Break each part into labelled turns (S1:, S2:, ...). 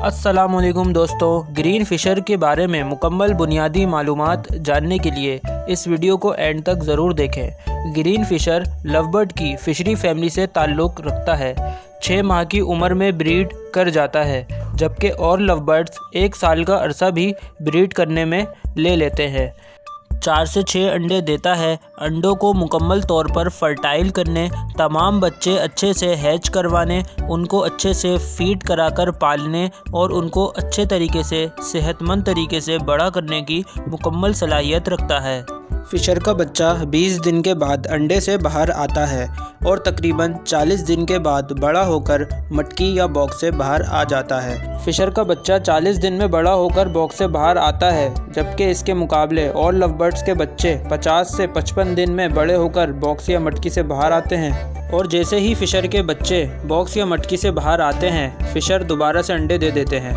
S1: अस्सलामुअलैकुम दोस्तों, green Fisher के बारे में मुकम्मल बुनियादी मालूमात जानने के लिए इस वीडियो को एंड तक ज़रूर देखें। ग्रीन फ़िशर लवबर्ड की फ़िशरी फैमिली से ताल्लुक़ रखता है। 6 माह की उम्र में ब्रीड कर जाता है, जबकि और लवबर्ड्स 1 साल का अरसा भी ब्रीड करने में ले लेते हैं। 4 से 6 अंडे देता है। अंडों को मुकम्मल तौर पर फर्टाइल करने, तमाम बच्चे अच्छे से हैच करवाने, उनको अच्छे से फीड कराकर पालने और उनको अच्छे तरीके से सेहतमंद तरीके से बड़ा करने की मुकम्मल सलाहियत रखता है। फ़िशर का बच्चा 20 दिन के बाद अंडे से बाहर आता है और तकरीबन 40 दिन के बाद बड़ा होकर मटकी या बॉक्स से बाहर आ जाता है। फ़िशर का बच्चा 40 दिन में बड़ा होकर बॉक्स से बाहर आता है, जबकि इसके मुकाबले और लवबर्ड्स के बच्चे 50 से 55 दिन में बड़े होकर बॉक्स या मटकी से बाहर आते हैं। और जैसे ही फ़िशर के बच्चे बॉक्स या मटकी से बाहर आते हैं, फ़िशर दोबारा से अंडे दे देते हैं।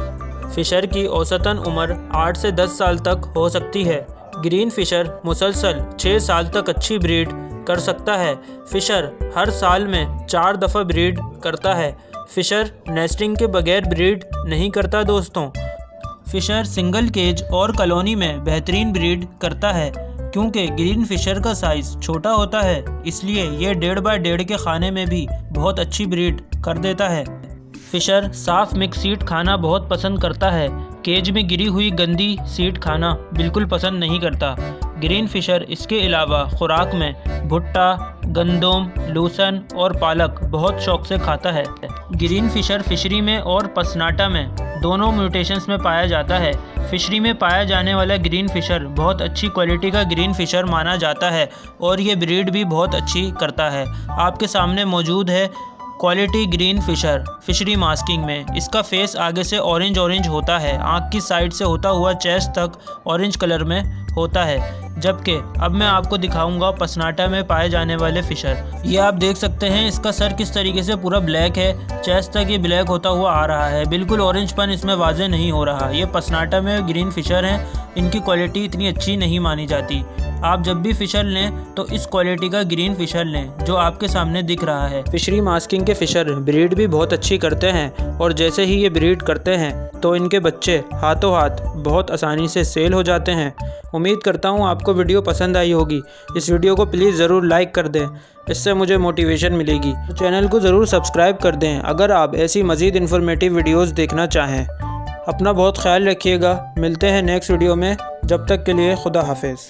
S1: फ़िशर की औसतन उम्र 8 से 10 साल तक हो सकती है। ग्रीन फ़िशर मुसलसल 6 साल तक अच्छी ब्रीड कर सकता है। फ़िशर हर साल में 4 दफ़ा ब्रीड करता है। फ़िशर नेस्टिंग के बगैर ब्रीड नहीं करता दोस्तों। फ़िशर सिंगल केज और कॉलोनी में बेहतरीन ब्रीड करता है, क्योंकि ग्रीन फ़िशर का साइज़ छोटा होता है, इसलिए ये 1.5 बाय 1.5 के खाने में भी बहुत अच्छी ब्रीड कर देता है। फ़िशर साफ़ मिक्स सीड खाना बहुत पसंद करता है। केज में गिरी हुई गंदी सीड खाना बिल्कुल पसंद नहीं करता। ग्रीन फ़िशर इसके अलावा खुराक में भुट्टा, गंदम, लूसन और पालक बहुत शौक से खाता है। ग्रीन फ़िशर फ़िशरी में और पसनाटा में दोनों म्यूटेशंस में पाया जाता है। फ़िशरी में पाया जाने वाला ग्रीन फ़िशर बहुत अच्छी क्वालिटी का ग्रीन फ़िशर माना जाता है और ये ब्रीड भी बहुत अच्छी करता है। आपके सामने मौजूद है quality green Fisher fishery masking में। इसका फेस आगे से ऑरेंज होता है, आँख की साइड से होता हुआ चेस्ट तक ऑरेंज कलर में होता है। जबकि अब मैं आपको दिखाऊंगा पसनाटा में पाए जाने वाले फ़िशर। ये आप देख सकते हैं, इसका सर किस तरीके से पूरा ब्लैक है, चेस्ट तक ये ब्लैक होता हुआ आ रहा है, बिल्कुल ऑरेंजपन इसमें वाज़े नहीं हो रहा। ये पसनाटा में ग्रीन फ़िशर हैं, इनकी क्वालिटी इतनी अच्छी नहीं मानी जाती। आप जब भी फ़िशर लें तो इस क्वालिटी का ग्रीन फ़िशर लें जो आपके सामने दिख रहा है। फ़िशरी मास्किंग के फ़िशर ब्रीड भी बहुत अच्छी करते हैं और जैसे ही ये ब्रीड करते हैं तो इनके बच्चे हाथों हाथ बहुत आसानी से सेल हो जाते हैं। उम्मीद करता हूँ आपको वीडियो पसंद आई होगी। इस वीडियो को प्लीज़ ज़रूर लाइक कर दें, इससे मुझे मोटिवेशन मिलेगी। तो चैनल को ज़रूर सब्सक्राइब कर दें अगर आप ऐसी मज़ीद इन्फॉर्मेटिव वीडियोज़ देखना चाहें। अपना बहुत ख्याल रखिएगा। मिलते हैं नेक्स्ट वीडियो में, जब तक के लिए खुदा हाफिज़।